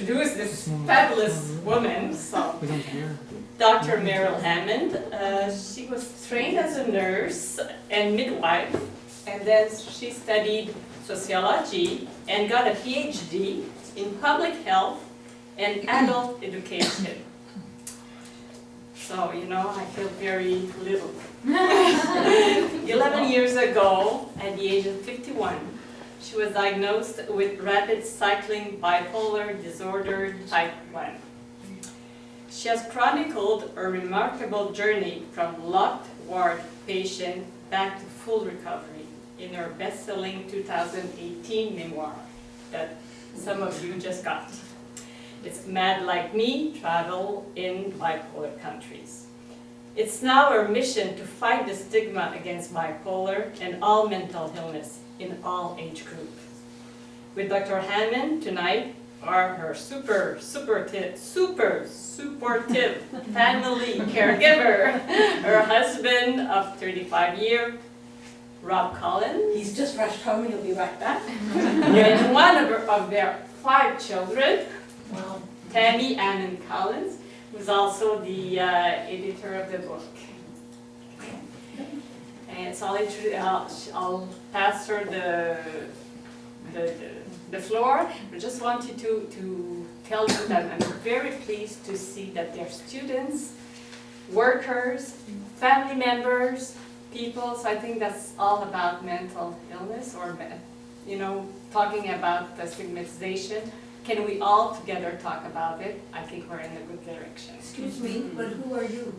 introduce this fabulous woman. So, Dr. Merryl Hammond. She was trained as a nurse and midwife, and then she studied sociology and got a PhD in public health and adult education. So, you know, I feel very little. 11 years ago, at the age of 51, she was diagnosed with rapid cycling bipolar disorder type 1. She has chronicled a remarkable journey from locked ward patient back to full recovery in her best-selling 2018 memoir that some of you just got. It's Mad Like Me, Travel in Bipolar Countries. It's now our mission to fight the stigma against bipolar and all mental illness in all age groups. With Dr. Hammond tonight are her super supportive family caregiver, her husband of 35 years, Rob Collins. He's just rushed home, he'll be right back. And one of their 5 children, Wow. Tammy Ann Collins, who's also the editor of the book. And so I'll pass her the floor. I just wanted to tell you that I'm very pleased to see that their students, workers, family members, people, so I think that's all about mental illness or, you know, talking about the stigmatization. Can we all together talk about it? I think we're in a good direction. Excuse me, but who are you?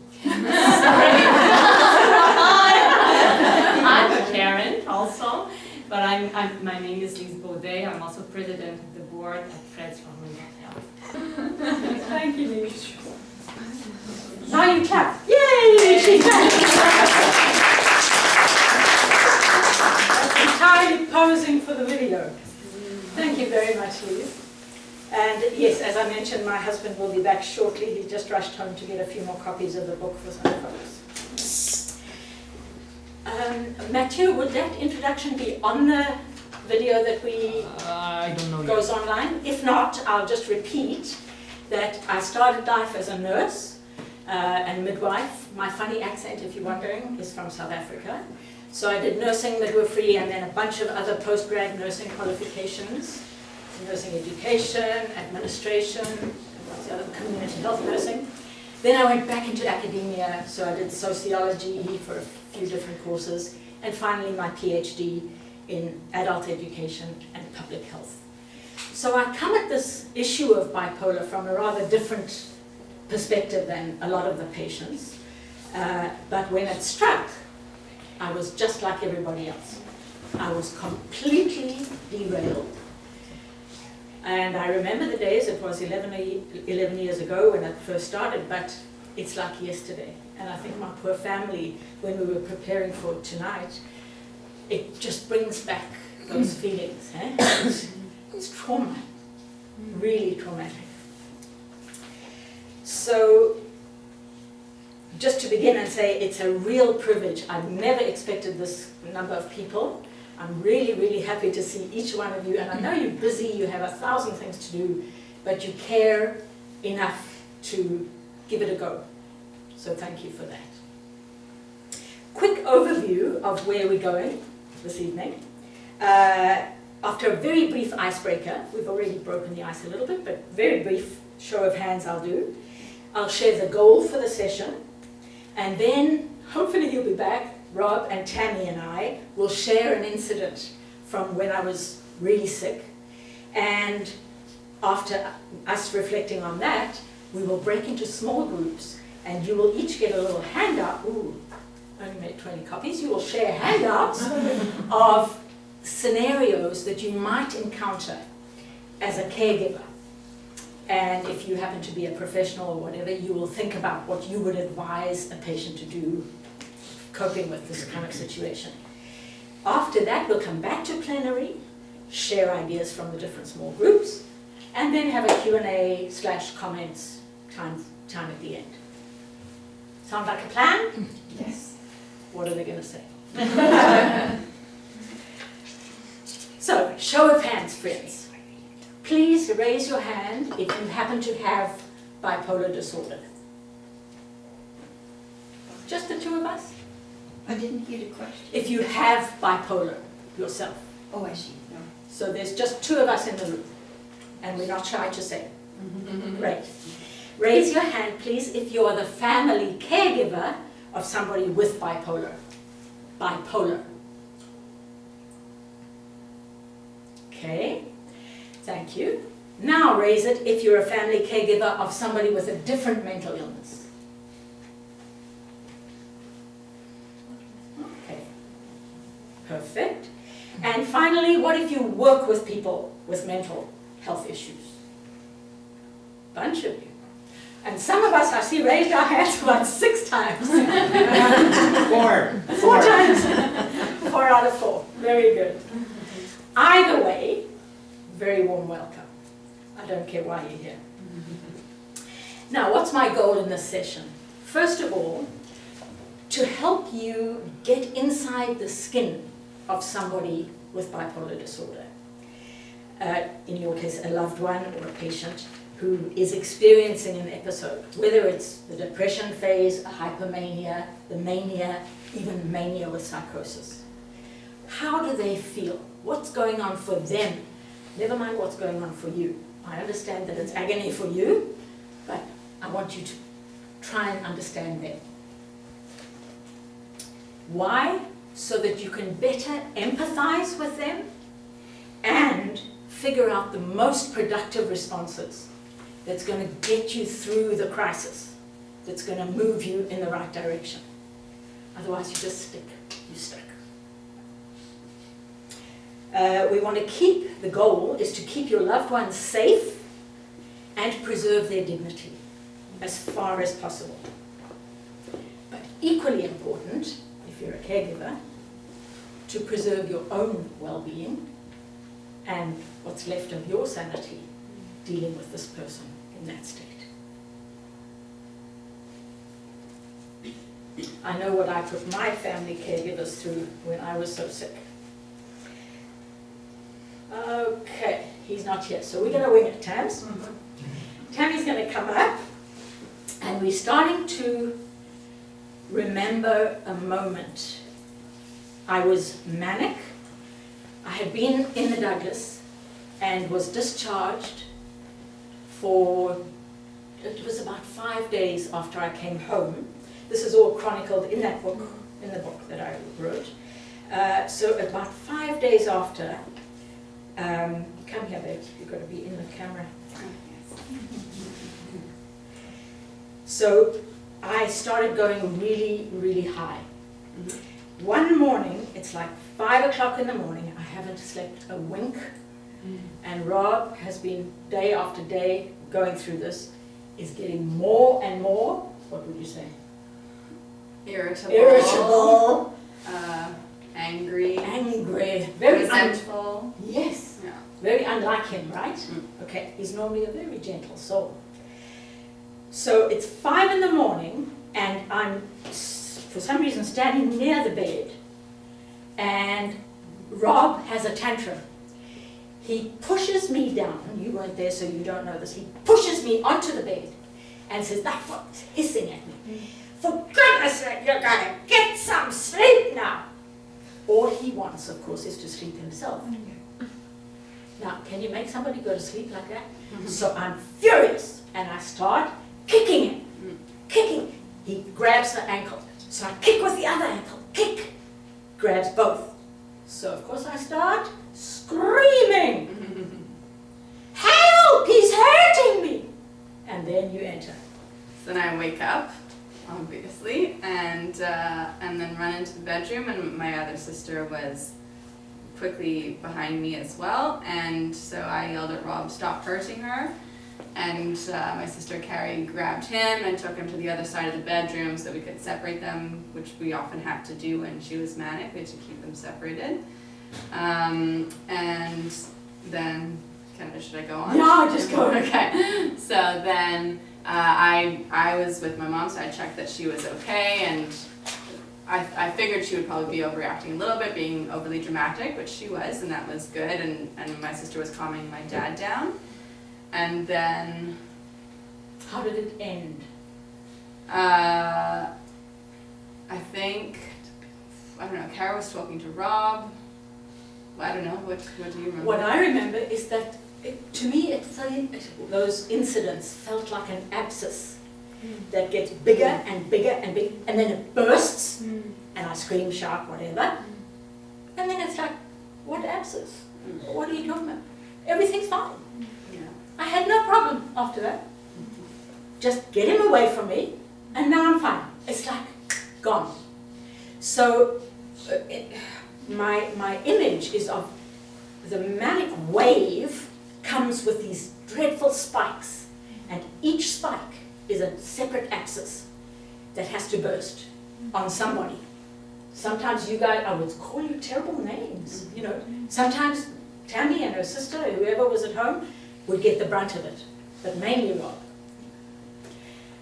I'm a Karen also, but my name is Lise Baudet. I'm also president of the board at Fred's Family Health. Thank you, Lise. Now you clap. Yay! She's back. That's entirely posing for the video. Thank you very much, Lise. And yes, as I mentioned, my husband will be back shortly. He just rushed home to get a few more copies of the book for some folks. Mathieu, would that introduction be on the video that I don't know goes online? If not, I'll just repeat that I started life as a nurse and midwife. My funny accent, if you're wondering, is from South Africa. So I did nursing, midwifery, and then a bunch of other post-grad nursing qualifications. Nursing education, administration, and what's the other, community health nursing. Then I went back into academia, so I did sociology for a few different courses, and finally my PhD in adult education and public health. So I come at this issue of bipolar from a rather different perspective than a lot of the patients, but when it struck, I was just like everybody else. I was completely derailed. And I remember the days, it was 11 years ago when it first started, but it's like yesterday. And I think my poor family, when we were preparing for tonight, it just brings back those feelings. Eh? It's trauma, really traumatic. So, just to begin and say, it's a real privilege. I've never expected this number of people. I'm really, really happy to see each one of you, and I know you're busy, you have 1,000 things to do, but you care enough to give it a go. So thank you for that. Quick overview of where we're going this evening. After a very brief icebreaker, we've already broken the ice a little bit, but very brief show of hands I'll do. I'll share the goal for the session, and then hopefully you'll be back. Rob and Tammy and I will share an incident from when I was really sick, and after us reflecting on that, we will break into small groups, and you will each get a little handout. Ooh, only made 20 copies. You will share handouts of scenarios that you might encounter as a caregiver. And if you happen to be a professional or whatever, you will think about what you would advise a patient to do coping with this kind of situation. After that, we'll come back to plenary, share ideas from the different small groups, and then have a Q&A/comments time at the end. Sound like a plan? Yes. What are they going to say? So, show of hands, friends. please raise your hand if you happen to have bipolar disorder. Just the two of us? I didn't hear the question. If you have bipolar yourself. Oh, I see. No. So there's just two of us in the room, and we're not shy to say. Great. Raise your hand, please, if you're the family caregiver of somebody with bipolar. Bipolar. Okay, thank you. Now raise it if you're a family caregiver of somebody with a different mental illness. Okay, perfect. And finally, what if you work with people with mental health issues? Bunch of you. And some of us, I see, raised our hands about 6 times. 4 times. 4 out of 4. Very good. Either way, very warm welcome. I don't care why you're here. Now, what's my goal in this session? First of all, to help you get inside the skin of somebody with bipolar disorder. In your case, a loved one or a patient who is experiencing an episode, whether it's the depression phase, a hypomania, the mania, even mania with psychosis. How do they feel? What's going on for them? Never mind what's going on for you. I understand that it's agony for you, but I want you to try and understand them. Why? So that you can better empathize with them and figure out the most productive responses that's going to get you through the crisis, that's going to move you in the right direction. Otherwise, you just stick. You stuck. We want to keep, the goal is to keep your loved ones safe and preserve their dignity as far as possible. But equally important, if you're a caregiver, to preserve your own well-being and what's left of your sanity dealing with this person in that state. I know what I put my family caregivers through when I was so sick. Okay, he's not here, so we're going to wing it, Tams. Tammy's going to come up, and we're starting to remember a moment. I was manic. I had been in the Douglas and was discharged for, it was about 5 days after I came home. This is all chronicled in that book, in the book that I wrote. So about 5 days after, come here, babe, you've got to be in the camera. So I started going really, really high. One morning, it's like 5 o'clock in the morning, I haven't slept a wink, and Rob has been day after day going through this, is getting more and more, what would you say? Irritable. Angry. Angry. Very resentful. Yes. Yeah. Very unlike him, right? Okay, he's normally a very gentle soul. So it's 5 in the morning, and I'm, for some reason, standing near the bed, and Rob has a tantrum. He pushes me down. You weren't there, so you don't know this. He pushes me onto the bed and says, "That fuck's hissing at me. For goodness sake, you're gonna get some sleep now." All he wants, of course, is to sleep himself. Now, can you make somebody go to sleep like that? So I'm furious, and I start kicking him. Kicking. He grabs the ankle. So I kick with the other ankle. Kick. Grabs both. So, of course, I start screaming. "Help! He's hurting me!" And then you enter. So then I wake up, obviously, and then run into the bedroom, and my other sister was quickly behind me as well, and so I yelled at Rob, "Stop hurting her," and my sister Carrie grabbed him and took him to the other side of the bedroom so we could separate them, which we often had to do when she was manic. We had to keep them separated. And then, should I go on? No, just go. Okay, so then I was with my mom, so I checked that she was okay, and I figured she would probably be overreacting a little bit, being overly dramatic, which she was, and that was good, and my sister was calming my dad down. And then... How did it end? I think, I don't know, Kara was talking to Rob. I don't know, what do you remember? What I remember is that, to me, those incidents felt like an abscess that gets bigger and bigger and bigger, and then it bursts, and I scream, shout, whatever. And then it's like, what abscess? What are you talking about? Everything's fine. Yeah. I had no problem after that. Just get him away from me, and now I'm fine. It's like, gone. So, my image is of the manic wave comes with these dreadful spikes, and each spike is a separate axis that has to burst on somebody. Sometimes you guys, I would call you terrible names, you know. Sometimes Tammy and her sister, whoever was at home, would get the brunt of it, but mainly Rob.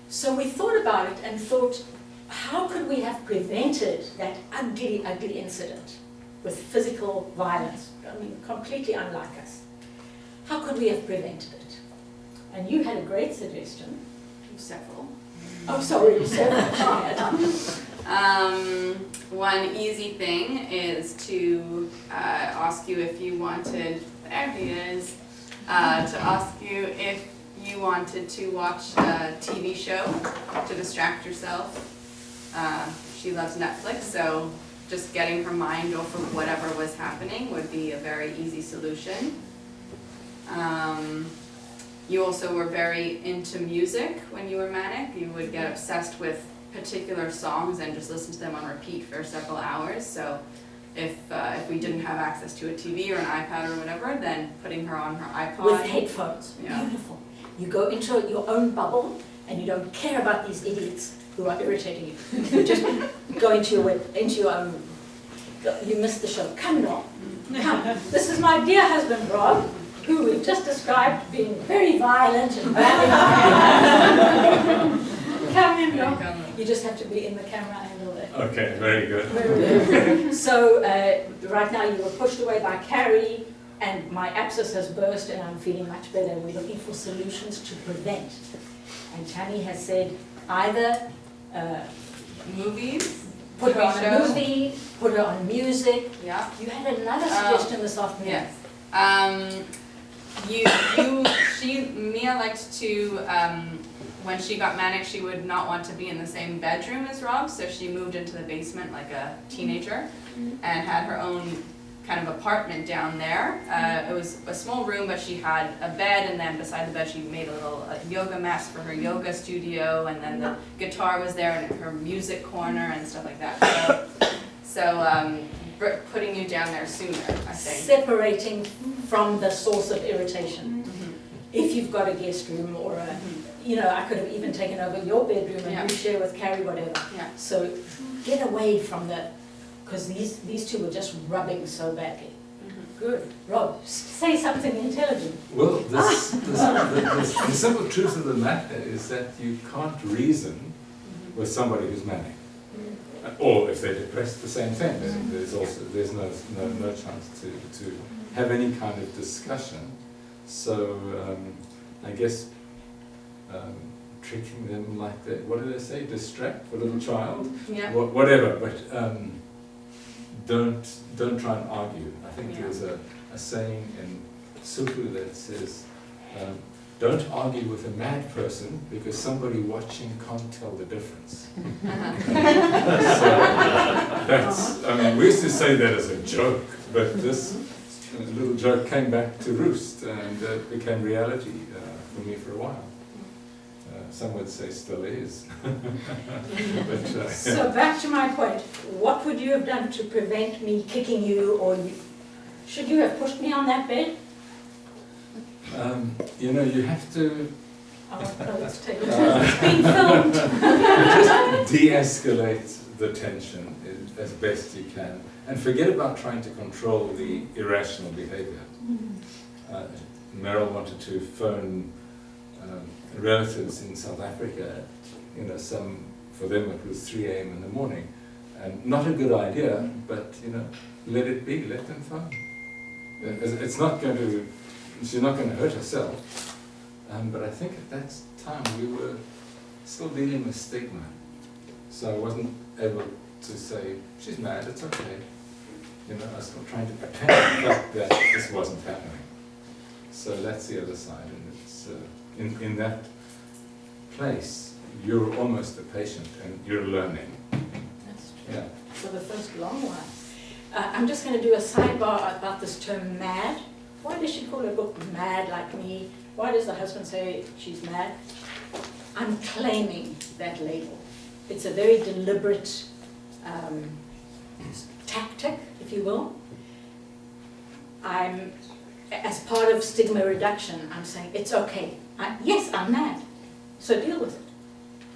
So we thought about it and thought, how could we have prevented that ugly, ugly incident with physical violence? I mean, completely unlike us. How could we have prevented it? And you had a great suggestion. Several. Oh, sorry, several. One easy thing is to ask you if you wanted, there he is, to ask you if you wanted to watch a TV show to distract yourself. She loves Netflix, so just getting her mind off of whatever was happening would be a very easy solution. You also were very into music when you were manic. You would get obsessed with particular songs and just listen to them on repeat for several hours. So if we didn't have access to a TV or an iPad or whatever, then putting her on her iPod. With headphones. Yeah. Beautiful. You go into your own bubble and you don't care about these idiots who are irritating you. You just go into your own. You missed the show. Come, Rob. Come. This is my dear husband, Rob, who we've just described being very violent and bad. Come in, Rob. You just have to be in the camera angle there. Okay, very good. Very good. So right now you were pushed away by Carrie, and my abscess has burst, and I'm feeling much better. We're looking for solutions to prevent. And Tammy has said either Movies, put her TV on a shows. movie, put her on music. Yeah. You had another suggestion this afternoon. Yes. Mia liked to, when she got manic, she would not want to be in the same bedroom as Rob, so she moved into the basement like a teenager and had her own kind of apartment down there. It was a small room, but she had a bed, and then beside the bed she made a little yoga mat for her yoga studio, and then the guitar was there and her music corner and stuff like that. So putting you down there sooner, I think. Separating from the source of irritation. If you've got a guest room or a, you know, I could have even taken over your bedroom and you share with Carrie, whatever. Yeah. So get away from the, because these two were just rubbing so badly. Good. Rob, say something intelligent. Well, the simple truth of the matter is that you can't reason with somebody who's manic. Or if they're depressed, the same thing. There's no chance to have any kind of discussion. So I guess treating them like that, what do they say, distract a little child? Yeah. Whatever, but don't try and argue. I think there's a saying in Suku that says, don't argue with a mad person because somebody watching can't tell the difference. So that's, I mean, we used to say that as a joke, but this little joke came back to roost and became reality for me for a while. Some would say still is. But, So back to my point, what would you have done to prevent me kicking you, or should you have pushed me on that bed? you know, you have to Oh, no, let's take it. It's being filmed. just de-escalate the tension as best you can and forget about trying to control the irrational behavior. Merrill wanted to phone relatives in South Africa, you know, for them it was 3 a.m. in the morning. And not a good idea, but let it be, let them phone. It's not going to, she's not going to hurt herself. But I think at that time we were still dealing with stigma. So I wasn't able to say, she's mad, it's okay. I was not trying to pretend that this wasn't happening. So that's the other side, and it's in that place, you're almost a patient and you're learning. That's true. Yeah. For the first long while. I'm just going to do a sidebar about this term mad. Why does she call her book Mad Like Me? Why does the husband say she's mad? I'm claiming that label. It's a very deliberate tactic, if you will. As part of stigma reduction, I'm saying it's okay. Yes, I'm mad, so deal with it,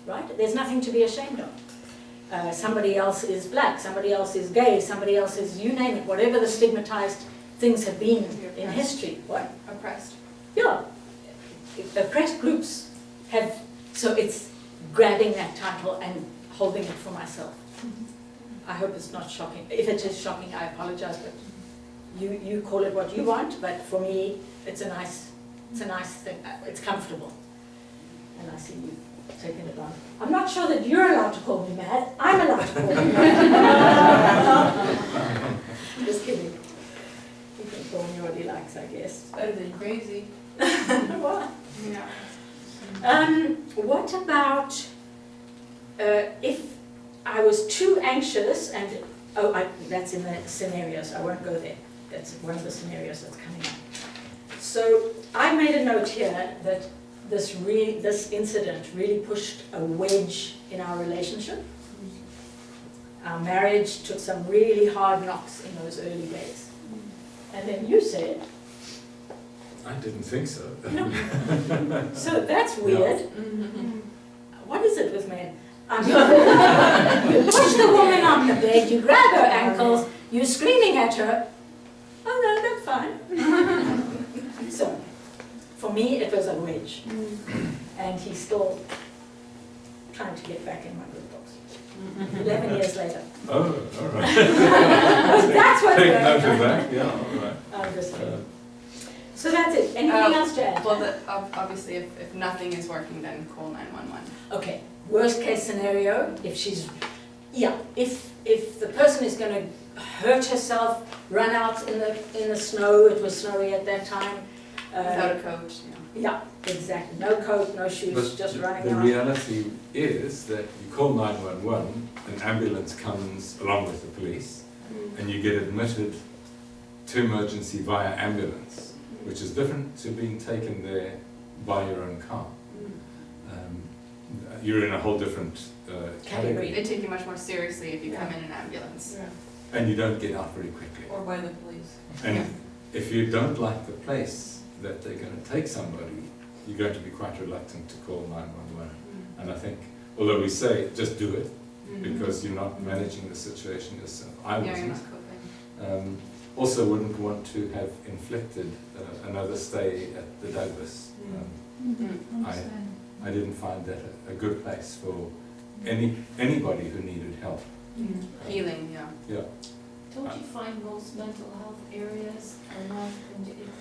right? There's nothing to be ashamed of. Somebody else is black, somebody else is gay, somebody else is, you name it, whatever the stigmatized things have been in history. What? Oppressed. Yeah. Oppressed groups have, so it's grabbing that title and holding it for myself. I hope it's not shocking. If it is shocking, I apologize, but you call it what you want, but for me, it's a nice thing. It's comfortable. And I see you taking it on. I'm not sure that you're allowed to call me mad. I'm allowed to call me mad. Just kidding. He can call me what he likes, I guess. Better than crazy. What? Yeah. What about if I was too anxious and, that's in the scenarios, I won't go there. That's one of the scenarios that's coming up. So I made a note here that this incident really pushed a wedge in our relationship. Our marriage took some really hard knocks in those early days. And then you said, I didn't think so. no. So that's weird. What is it with men? You push the woman on the bed, you grab her ankles, you're screaming at her. Oh no, that's fine. So, for me, it was a wedge. And he's still trying to get back in my good books. 11 years later. Oh, all right. That's what Take we're note of that, yeah, all right. I'm just kidding. So that's it. Anything else to add? Well, obviously, if nothing is working, then call 911. Okay, worst case scenario, if the person is going to hurt herself, run out in the snow, it was snowy at that time. Without a coach, Yeah, exactly. No coat, no shoes, But just running the out. reality is that you call 911, an ambulance comes along with the police, and you get admitted to emergency via ambulance, which is different to being taken there by your own car. You're in a whole different category. They take you much more seriously if you come in an ambulance. And you don't get out very quickly. Or by the police. And if you don't like the place that they're going to take somebody, you're going to be quite reluctant to call 911. And I think, although we say just do it, because you're not managing the situation yourself. I Yeah, you're wasn't. not coping. Also wouldn't want to have inflicted another stay at the Douglas. I didn't find that a good place for anybody who needed help. Healing, yeah. Yeah. Don't you find most mental health areas are not,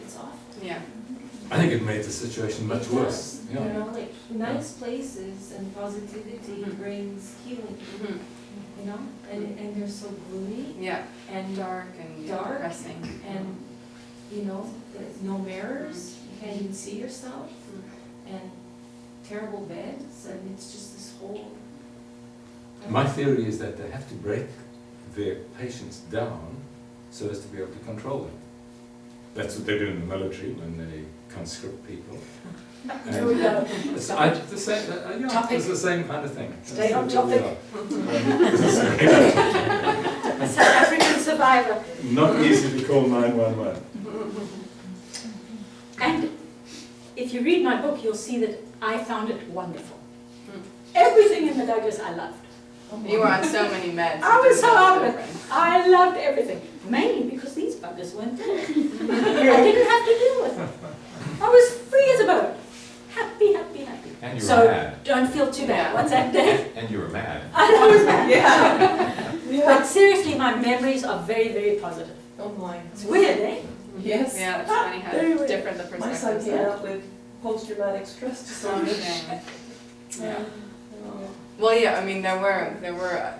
it's off? Yeah. I think it made the situation much It worse. does, Yeah. You know, like nice places and positivity brings healing, you know, and they're so gloomy Yeah. and Dark and Dark. depressing. and, you know, there's no mirrors, you can't even see yourself, and terrible beds, and it's just this whole. My theory is that they have to break their patients down so as to be able to control them. That's what they do in the military when they conscript people. Here we go. It's the same kind of thing. Stay on topic. Yeah. South African survivor. Not easy to call 911. And if you read my book, you'll see that I found it wonderful. Everything in the Douglas I loved. You were on so many meds. I was so out of it. Different. I loved everything. Mainly because these buggers weren't there. I didn't have to deal with them. I was free as a bird. Happy, happy, happy. And you were So mad. don't feel too bad. Yeah. What's that, Dave? And you were mad. I was mad. Yeah. But seriously, my memories are very, very positive. Oh my. It's weird, eh? Yes. Yeah, it's funny how Very weird. different the My son perspectives came are. out with post-traumatic stress disorder. Yeah. Oh. Well, yeah, I mean, there were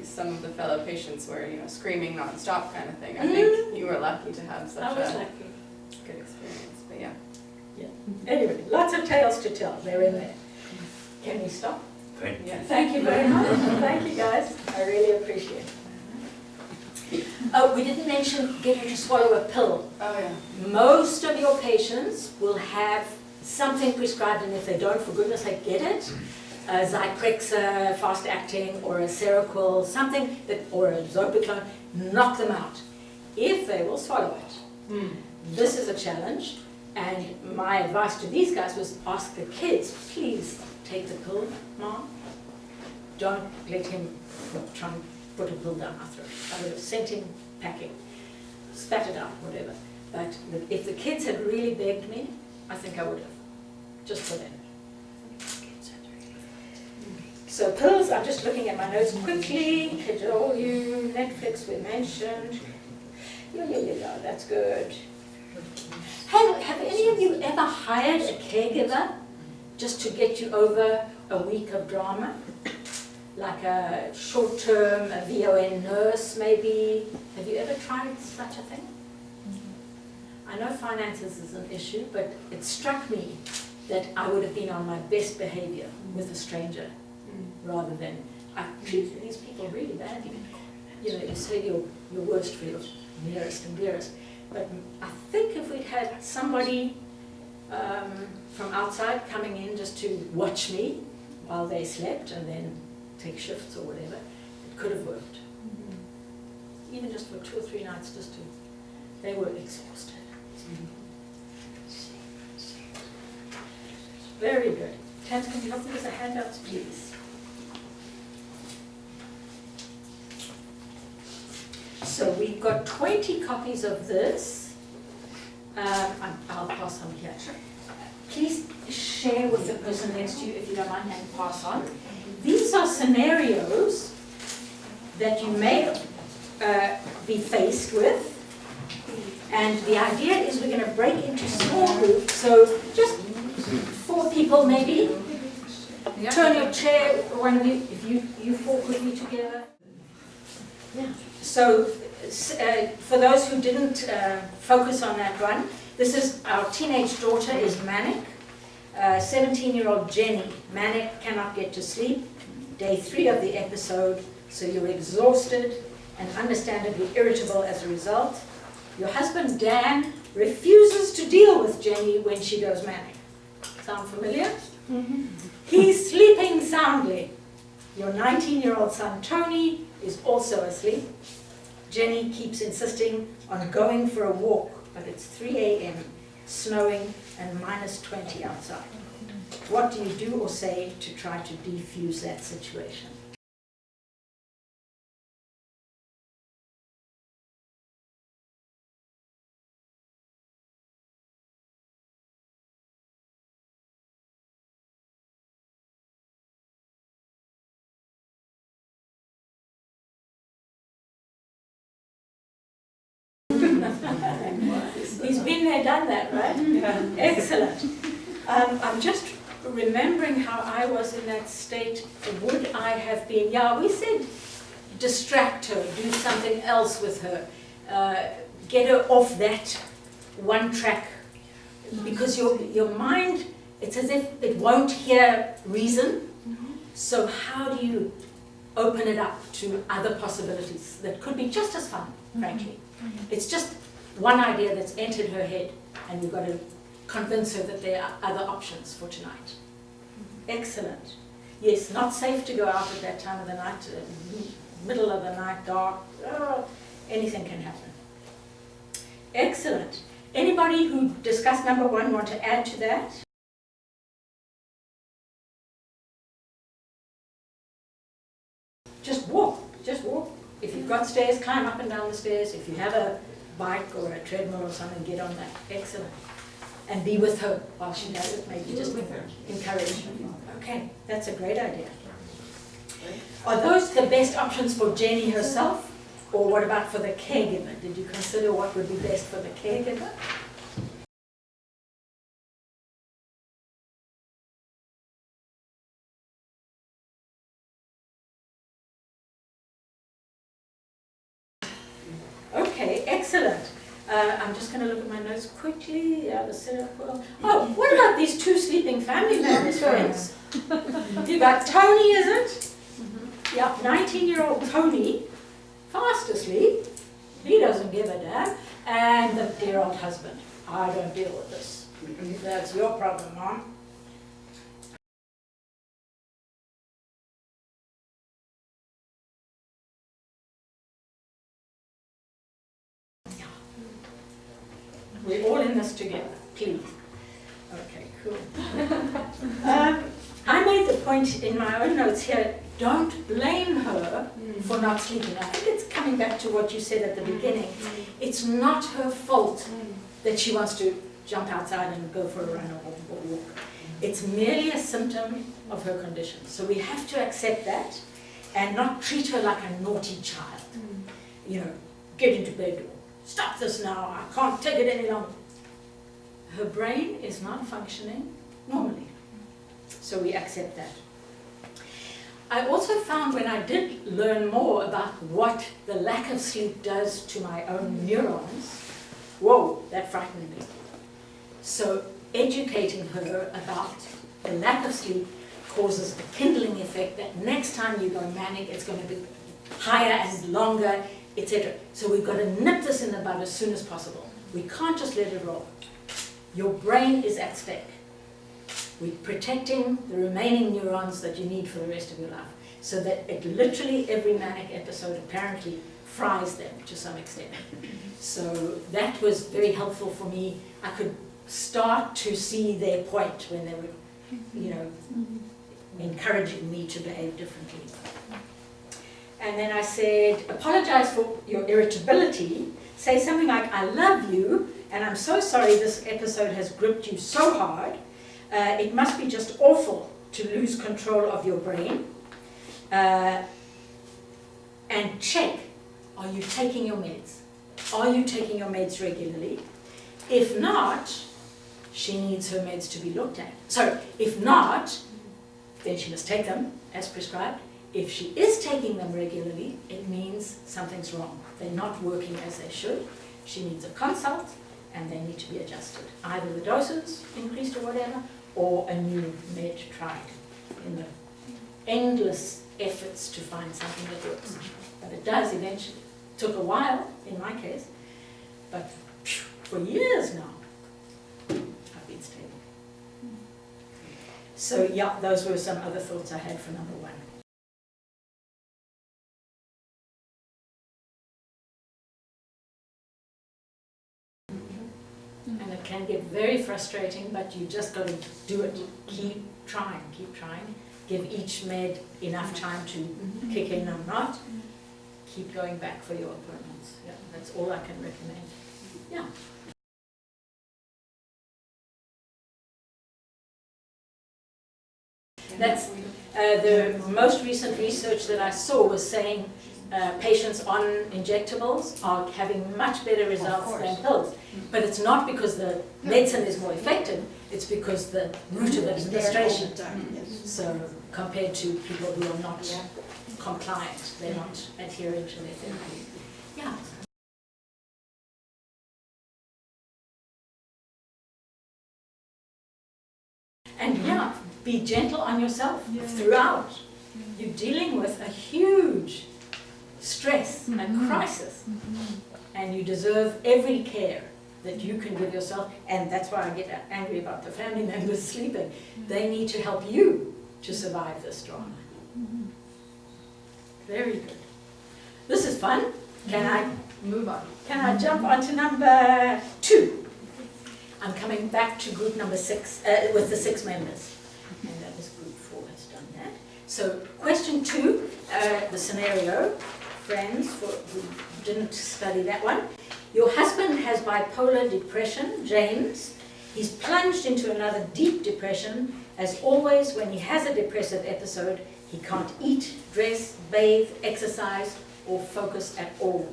some of the fellow patients were, screaming non-stop kind of thing. I think you were lucky to have such I was a lucky. good experience, but yeah. Anyway, lots of tales to tell. They're in there. Can we stop? Thank you. Yes. Thank you very much. Thank you, guys. I really appreciate it. Oh, we didn't mention get her to swallow a pill. Oh, yeah. Most of your patients will have something prescribed, and if they don't, for goodness sake, get it. Zyprexa, fast-acting, or a Seroquel, something that, or a Zopiclone, knock them out. If they will swallow it. This is a challenge, and my advice to these guys was ask the kids, please take the pill, Mom. Don't let him try and put a pill down our throat. I would have sent him packing, spat it out, whatever. But if the kids had really begged me, I think I would have, just for them. So pills, I'm just looking at my notes quickly. Cajole you, Netflix we mentioned. Yeah, that's good. Have any of you ever hired a caregiver just to get you over a week of drama? Like a short-term, a VON nurse maybe? Have you ever tried such a thing? I know finances is an issue, but it struck me that I would have been on my best behavior with a stranger rather than, I treat these people really badly. You say your worst for your nearest and dearest. But I think if we'd had somebody from outside coming in just to watch me while they slept and then take shifts or whatever, it could have worked. Even just for 2 or 3 nights, they were exhausted. Very good. Tans, can you help me with the handouts, please? So we've got 20 copies of this. I'll pass on here. Please share with the person next to you if you don't mind, and pass on. These are scenarios that you may be faced with. And the idea is we're going to break into small groups. So just 4 people maybe. Yeah. Turn your chair, one of you, if you 4 could be together. Yeah. So for those who didn't focus on that one, this is our teenage daughter is manic. 17-year-old Jenny, manic, cannot get to sleep. Day 3 of the episode, so you're exhausted and understandably irritable as a result. Your husband Dan refuses to deal with Jenny when she goes manic. Sound familiar? Mm-hmm. He's sleeping soundly. Your 19-year-old son Tony is also asleep. Jenny keeps insisting on going for a walk, but it's 3 a.m., snowing and minus 20 outside. What do you do or say to try to defuse that situation? He's been there, done that, right? Yeah. Excellent. I'm just remembering how I was in that state. Would I have been? Yeah, we said distract her, do something else with her, get her off that one track, because your mind, it's as if it won't hear reason. So how do you open it up to other possibilities that could be just as fun, frankly? It's just one idea that's entered her head, and we've got to convince her that there are other options for tonight. Excellent. Yes, not safe to go out at that time of the night, middle of the night, dark. Anything can happen. Excellent. Anybody who discussed number 1 want to add to that? Just walk. Just walk. If you've got stairs, climb up and down the stairs. If you have a bike or a treadmill or something, get on that. Excellent. And be with her while she does it. Maybe just encourage her. Okay, that's a great idea. Are those the best options for Jenny herself? Or what about for the caregiver? Did you consider what would be best for the caregiver? Okay, excellent. I'm just going to look at my notes quickly. Yeah, the setup. Oh, what about these two sleeping family members, friends? You got Tony, is it? Yeah, 19-year-old Tony, fast asleep. He doesn't give a damn. And the dear old husband. I don't deal with this. That's your problem, Mom. We're all in this together, please. Okay, cool. I made the point in my own notes here, don't blame her for not sleeping. I think it's coming back to what you said at the beginning. It's not her fault that she wants to jump outside and go for a run or walk. It's merely a symptom of her condition. So we have to accept that and not treat her like a naughty child. You know, get into bed. Stop this now, I can't take it any longer. Her brain is not functioning normally. So we accept that. I also found when I did learn more about what the lack of sleep does to my own neurons, whoa, that frightened me. So educating her about the lack of sleep causes a kindling effect that next time you go manic, it's going to be higher and longer, etc. So we've got to nip this in the bud as soon as possible. We can't just let it roll. Your brain is at stake. We're protecting the remaining neurons that you need for the rest of your life. So that it literally, every manic episode apparently fries them to some extent. So that was very helpful for me. I could start to see their point when they were, you know, encouraging me to behave differently. And then I said, apologize for your irritability. Say something like, I love you, and I'm so sorry this episode has gripped you so hard. It must be just awful to lose control of your brain. And check, are you taking your meds? Are you taking your meds regularly? If not, she needs her meds to be looked at. So if not, then she must take them as prescribed. If she is taking them regularly, it means something's wrong. They're not working as they should. She needs a consult, and they need to be adjusted. Either the doses increased or whatever, or a new med tried in the endless efforts to find something that works. But it does eventually. It took a while, in my case, but for years now, I've been stable. So yeah, those were some other thoughts I had for number one. And it can get very frustrating, but you just got to do it. Keep trying, keep trying. Give each med enough time to kick in or not. Keep going back for your appointments. Yeah, that's all I can recommend. Yeah. That's the most recent research that I saw was saying patients on injectables are having much better results than pills. But it's not because the medicine is more effective, it's because the route of administration. So compared to people who are not compliant, they're not adhering to their therapy. Yeah. And yeah, be gentle on yourself throughout. You're dealing with a huge stress and crisis, and you deserve every care that you can give yourself, and that's why I get angry about the family members sleeping. They need to help you to survive this drama. Very good. This is fun. Can I move on? Can I jump on to number 2? I'm coming back to group number 6 with the 6 members, and that was group 4 has done that. So question 2, the scenario, friends who didn't study that one. Your husband has bipolar depression, James. He's plunged into another deep depression As always, when he has a depressive episode, he can't eat, dress, bathe, exercise, or focus at all.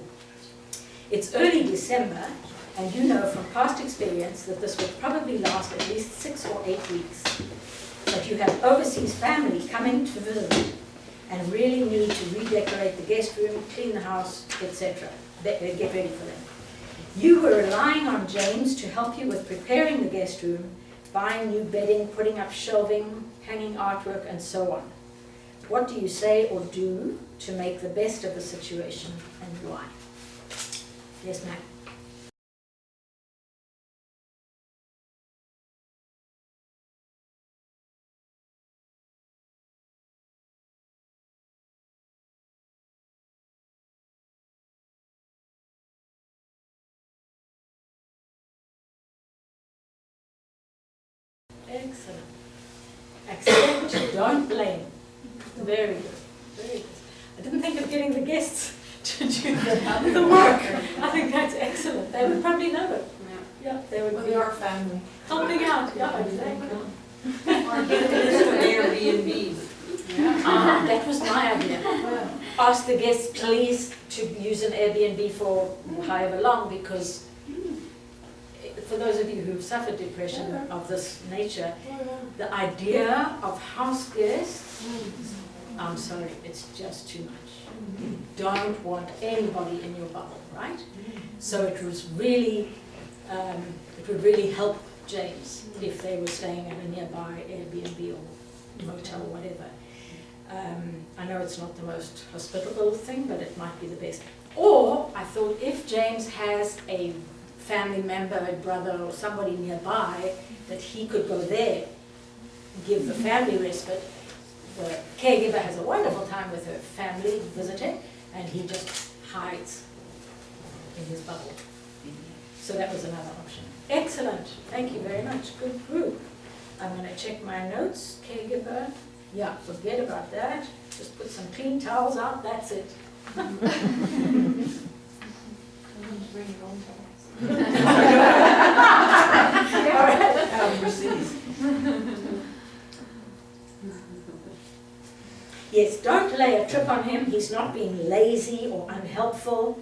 It's early December, and you know from past experience that this will probably last at least 6 or 8 weeks. But you have overseas family coming to visit and really need to redecorate the guest room, clean the house, etc. Get ready for them. You were relying on James to help you with preparing the guest room, buying new bedding, putting up shelving, hanging artwork, and so on. What do you say or do to make the best of the situation, and why? Yes, ma'am. Excellent. Accept, don't blame. Very good. Very good. I didn't think of getting the guests to do the work. I think that's excellent. They would probably know it. Yeah, they would Well, be they are family. helping out. Yeah, exactly. Or get a list of Airbnbs. That was my idea. Ask the guests, please, to use an Airbnb for however long, because for those of you who've suffered depression of this nature, the idea of house guests, I'm sorry, it's just too much. You don't want anybody in your bubble, right? So it was really, it would really help James if they were staying at a nearby Airbnb or motel or whatever. I know it's not the most hospitable thing, but it might be the best. Or I thought if James has a family member, a brother or somebody nearby, that he could go there, give the family respite. The caregiver has a wonderful time with her family visiting, and he just hides in his bubble. So that was another option. Excellent. Thank you very much. Good group. I'm going to check my notes. Caregiver. Yeah, forget about that. Just put some clean towels out. That's it. Yes, don't lay a trip on him. He's not being lazy or unhelpful.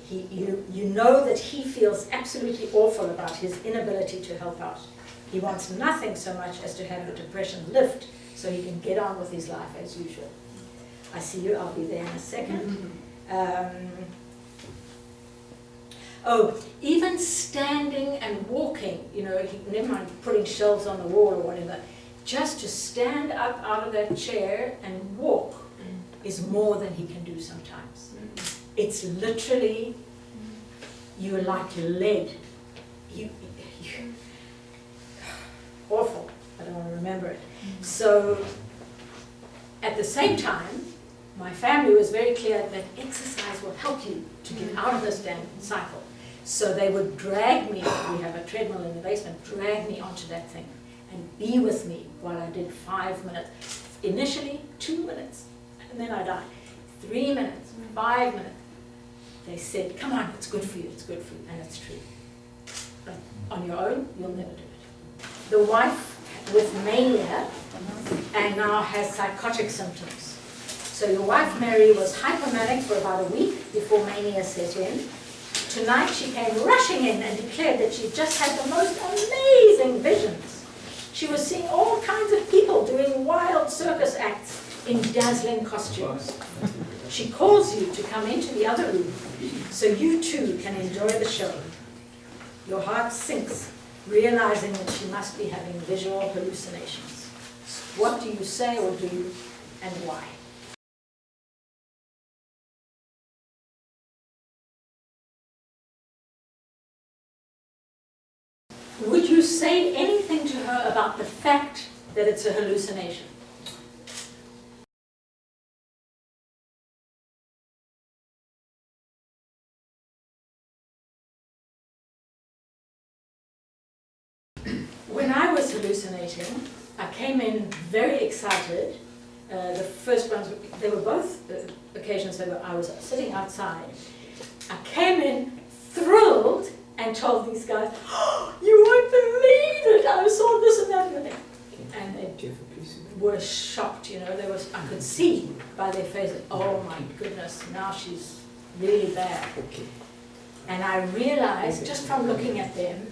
You know that he feels absolutely awful about his inability to help out. He wants nothing so much as to have the depression lift so he can get on with his life as usual. I see you. I'll be there in a second. Even standing and walking, never mind putting shelves on the wall or whatever, just to stand up out of that chair and walk is more than he can do sometimes. It's literally, you're like lead. Awful. I don't want to remember it. So, at the same time, my family was very clear that exercise will help you to get out of this damn cycle. So they would drag me, we have a treadmill in the basement, drag me onto that thing and be with me while I did 5 minutes. Initially, 2 minutes, and then I died. 3 minutes, 5 minutes. They said, come on, it's good for you, and it's true. But on your own, you'll never do it. The wife with mania and now has psychotic symptoms. So your wife, Mary, was hypomanic for about a week before mania set in. Tonight she came rushing in and declared that she just had the most amazing visions. She was seeing all kinds of people doing wild circus acts in dazzling costumes. She calls you to come into the other room so you too can enjoy the show. Your heart sinks, realizing that she must be having visual hallucinations. What do you say or do, and why? Would you say anything to her about the fact that it's a hallucination? When I was hallucinating, I came in very excited. The first ones, they were both occasions that I was sitting outside. I came in thrilled and told these guys, oh, you won't believe it, I saw this and that and that. and they were shocked, you know, I could see by their faces, oh my goodness, now she's really bad. And I realized just from looking at them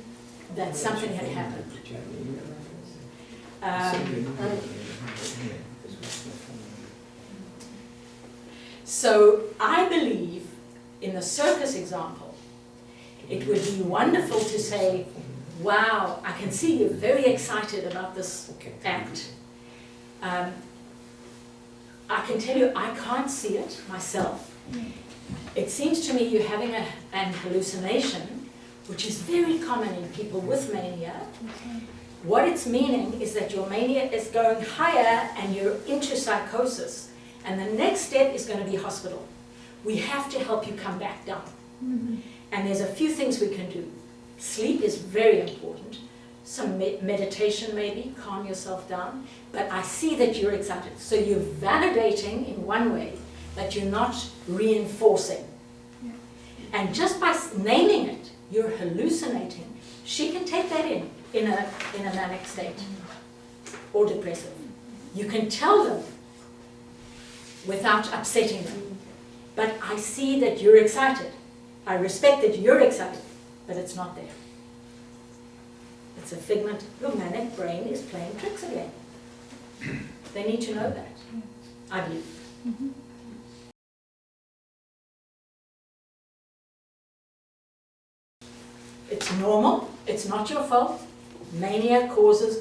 that something had happened. So I believe in the circus example, it would be wonderful to say, wow, I can see you're very excited about this act. I can tell you, I can't see it myself. It seems to me you're having an hallucination, which is very common in people with mania. What it's meaning is that your mania is going higher and you're into psychosis. And the next step is going to be hospital. We have to help you come back down. And there's a few things we can do. Sleep is very important. Some meditation maybe, calm yourself down. But I see that you're excited. So you're validating in one way that you're not reinforcing. And just by naming it, you're hallucinating. She can take that in a manic state or depressive. You can tell them without upsetting them. But I see that you're excited. I respect that you're excited, but it's not there. It's a figment. Your manic brain is playing tricks again. They need to know that, I believe. It's normal. It's not your fault. Mania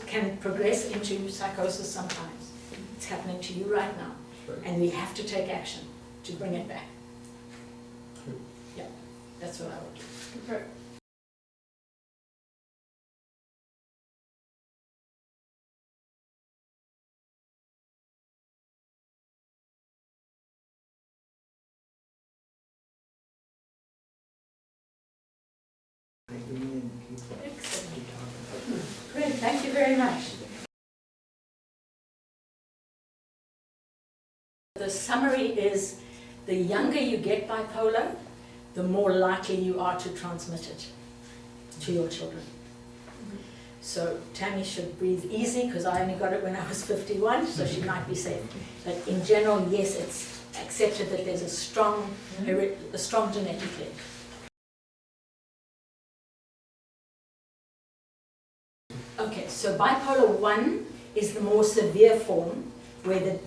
can progress into psychosis sometimes. It's happening to you right now. And we have to take action to bring it back. Yeah, that's what I would do. Excellent. Great, thank you very much. The summary is, the younger you get bipolar, the more likely you are to transmit it to your children. So Tammy should breathe easy, because I only got it when I was 51, so she might be safe. But in general, yes, it's accepted that there's a strong genetic link. Okay, so bipolar 1 is the more severe form, where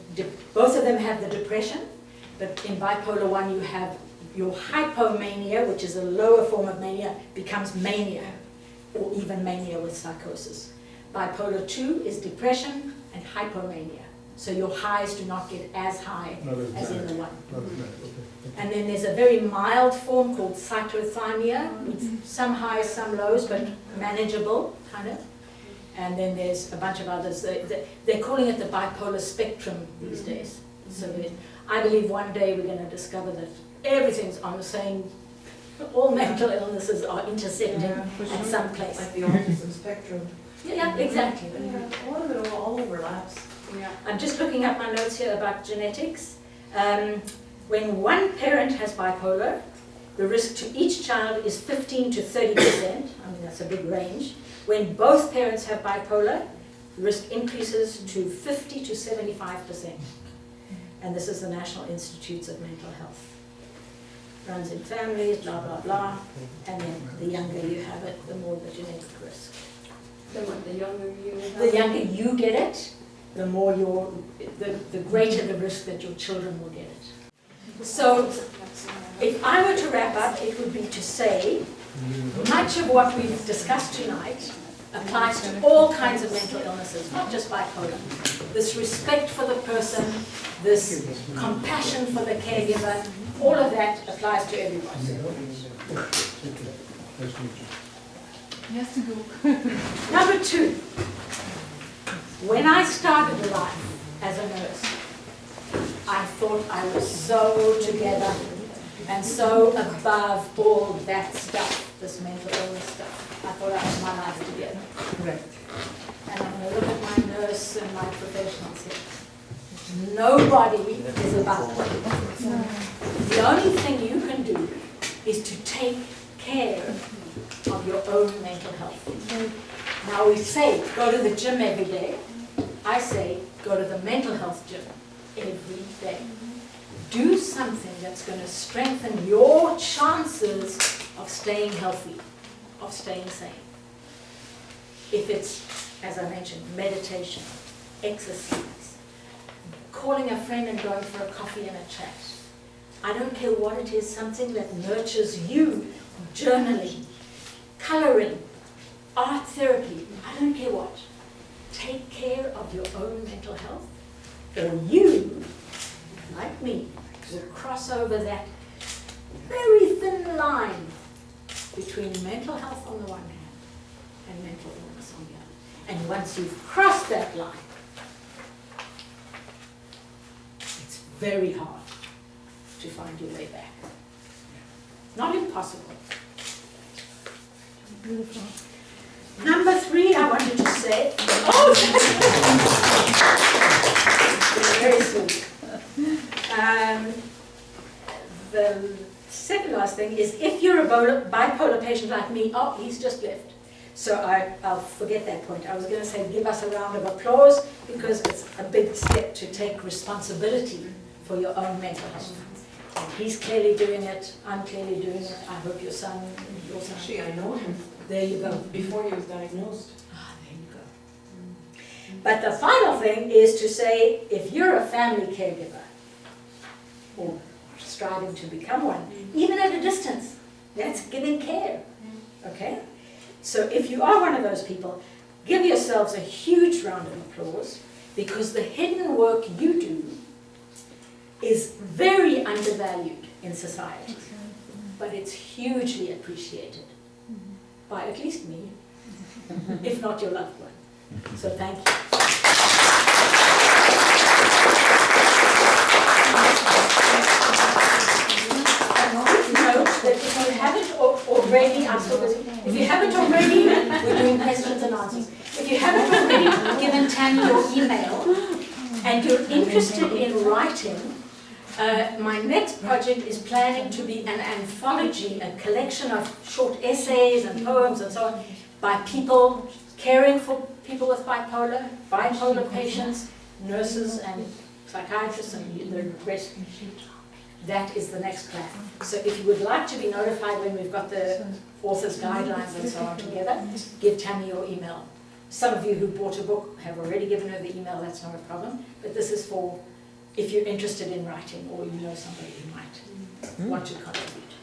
both of them have the depression, but in bipolar 1 you have your hypomania, which is a lower form of mania, becomes mania, or even mania with psychosis. Bipolar 2 is depression and hypomania, so your highs do not get as high as in the one. And then there's a very mild form called cytothymia, with some highs, some lows, but manageable, kind of. And then there's a bunch of others. They're calling it the bipolar spectrum these days. So I believe one day we're going to discover that everything's on the same, all mental illnesses are intersecting at some place. Like the autism spectrum. Yeah, exactly. Yeah, a lot of it all overlaps. Yeah. I'm just looking at my notes here about genetics. When one parent has bipolar, the risk to each child is 15 to 30%. I mean, that's a big range. When both parents have bipolar, the risk increases to 50 to 75%. And this is the National Institutes of Mental Health. Runs in families, blah, blah, blah. And then the younger you have it, the more the genetic risk. So what, the younger you have? The younger you get it, the more the greater the risk that your children will get it. So if I were to wrap up, it would be to say, much of what we've discussed tonight applies to all kinds of mental illnesses, not just bipolar. This respect for the person, this compassion for the caregiver, all of that applies to everyone. He has to go. Number 2, when I started life as a nurse, I thought I was so together and so above all that stuff, this mental illness stuff. I thought I had my life together. Right. And I'm going to look at my nurse and my professionals here. Nobody is above that. The only thing you can do is to take care of your own mental health. Now we say, go to the gym every day, I say go to the mental health gym every day. Do something that's going to strengthen your chances of staying healthy, of staying sane. If it's, as I mentioned, meditation, exercise, calling a friend and going for a coffee and a chat. I don't care what it is, something that nurtures you, journaling, coloring, art therapy, I don't care what. Take care of your own mental health, or you, like me, will cross over that very thin line between mental health on the one hand and mental illness on the other. And once you've crossed that line, it's very hard to find your way back. Not impossible. Number 3, I wanted to say, very sweet. The second last thing is, if you're a bipolar patient like me, oh, he's just left. So I'll forget that point. I was going to say give us a round of applause, because it's a big step to take responsibility for your own mental health. And he's clearly doing it, I'm clearly doing it, I hope your son. Actually, I know him There you go. before he was diagnosed. Ah, there you go. But the final thing is to say, if you're a family caregiver, or striving to become one, even at a distance, that's giving care, okay? So if you are one of those people, give yourselves a huge round of applause, because the hidden work you do is very undervalued in society, but it's hugely appreciated by at least me, if not your loved one. So thank you. That if you haven't already, I'm so busy. If you haven't already, we're doing questions and answers. If you haven't already given Tammy your email and you're interested in writing, my next project is planning to be an anthology, a collection of short essays and poems and so on by people caring for people with bipolar patients, nurses and psychiatrists and the rest. That is the next plan. So if you would like to be notified when we've got the author's guidelines and so on together, give Tammy your email. Some of you who bought a book have already given her the email, that's not a problem. But this is for if you're interested in writing or you know somebody who might want to contribute.